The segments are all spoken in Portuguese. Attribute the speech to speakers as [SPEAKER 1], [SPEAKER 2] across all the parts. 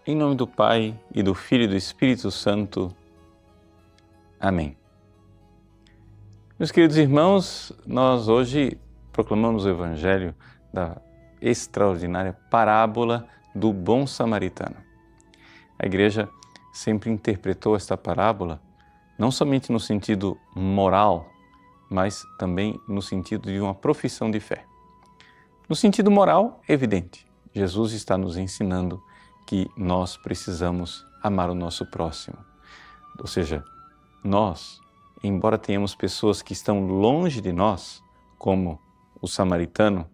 [SPEAKER 1] Em nome do Pai, e do Filho e do Espírito Santo. Amém. Meus queridos irmãos, nós hoje proclamamos o Evangelho da extraordinária parábola do bom samaritano. A Igreja sempre interpretou esta parábola não somente no sentido moral, mas também no sentido de uma profissão de fé. No sentido moral, é evidente, Jesus está nos ensinando que nós precisamos amar o nosso próximo. Ou seja, nós, embora tenhamos pessoas que estão longe de nós, como o samaritano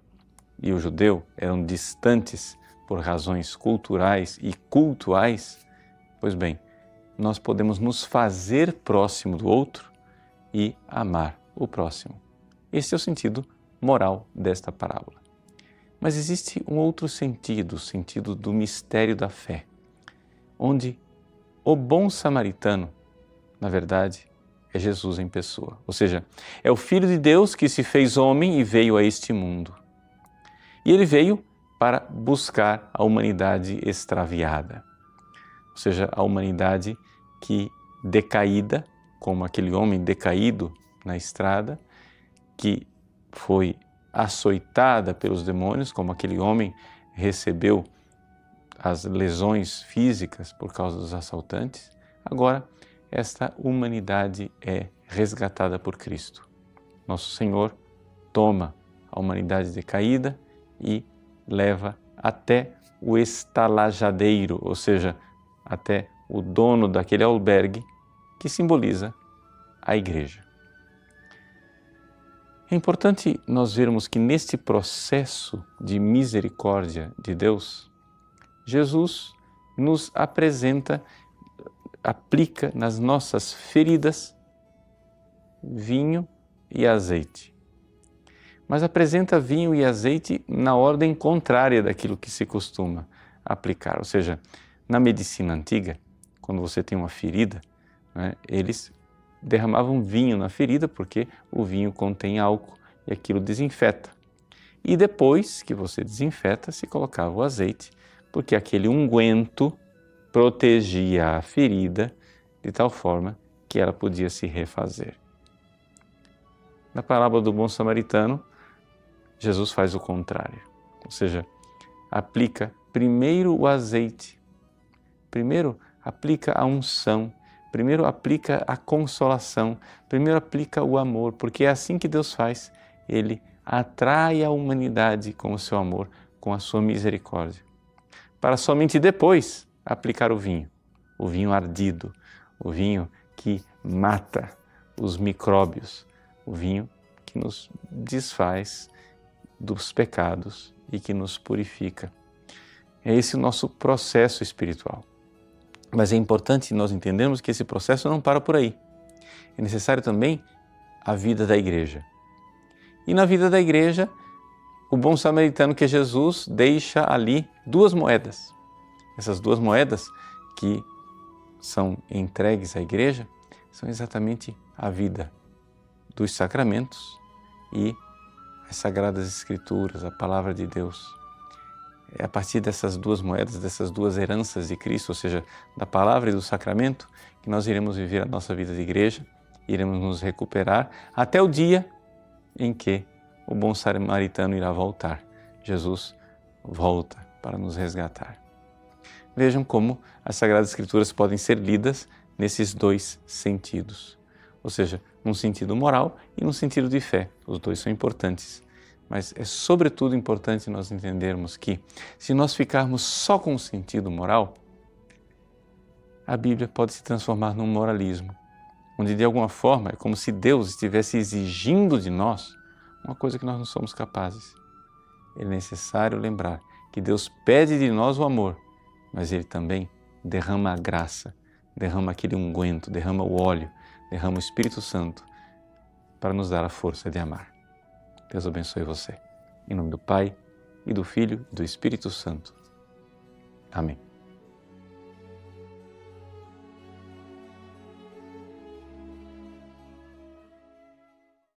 [SPEAKER 1] e o judeu eram distantes por razões culturais e cultuais, pois bem, nós podemos nos fazer próximo do outro e amar o próximo. Esse é o sentido moral desta parábola. Mas existe um outro sentido, o sentido do mistério da fé, onde o bom samaritano, na verdade, é Jesus em pessoa. Ou seja, é o Filho de Deus que se fez homem e veio a este mundo. E ele veio para buscar a humanidade extraviada. Ou seja, a humanidade que decaída, como aquele homem decaído na estrada, que foi açoitada pelos demônios, como aquele homem recebeu as lesões físicas por causa dos assaltantes. Agora, esta humanidade é resgatada por Cristo. Nosso Senhor toma a humanidade decaída e leva até o estalajadeiro, ou seja, até o dono daquele albergue que simboliza a Igreja. É importante nós vermos que neste processo de misericórdia de Deus, Jesus nos apresenta, aplica nas nossas feridas vinho e azeite. Mas apresenta vinho e azeite na ordem contrária daquilo que se costuma aplicar. Ou seja, na medicina antiga, quando você tem uma ferida, eles derramavam vinho na ferida porque o vinho contém álcool e aquilo desinfeta. E depois que você desinfeta, se colocava o azeite, porque aquele unguento protegia a ferida de tal forma que ela podia se refazer. Na parábola do bom samaritano, Jesus faz o contrário, ou seja, aplica primeiro o azeite, primeiro aplica a unção, primeiro aplica a consolação, primeiro aplica o amor, porque é assim que Deus faz. Ele atrai a humanidade com o seu amor, com a sua misericórdia, para somente depois aplicar o vinho ardido, o vinho que mata os micróbios, o vinho que nos desfaz dos pecados e que nos purifica. É esse o nosso processo espiritual. Mas é importante nós entendermos que esse processo não para por aí. É necessário também a vida da Igreja. E na vida da Igreja, o bom samaritano que é Jesus deixa ali 2 moedas. Essas 2 moedas que são entregues à Igreja são exatamente a vida dos sacramentos e as Sagradas Escrituras, a Palavra de Deus. É a partir dessas 2 moedas, dessas 2 heranças de Cristo, ou seja, da palavra e do sacramento, que nós iremos viver a nossa vida de igreja, iremos nos recuperar até o dia em que o bom samaritano irá voltar. Jesus volta para nos resgatar. Vejam como as Sagradas Escrituras podem ser lidas nesses 2 sentidos, ou seja, num sentido moral e num sentido de fé. Os 2 são importantes. Mas é sobretudo importante nós entendermos que, se nós ficarmos só com o sentido moral, a Bíblia pode se transformar num moralismo, onde de alguma forma é como se Deus estivesse exigindo de nós uma coisa que nós não somos capazes. É necessário lembrar que Deus pede de nós o amor, mas Ele também derrama a graça, derrama aquele unguento, derrama o óleo, derrama o Espírito Santo para nos dar a força de amar. Deus abençoe você. Em nome do Pai, e do Filho, e do Espírito Santo. Amém.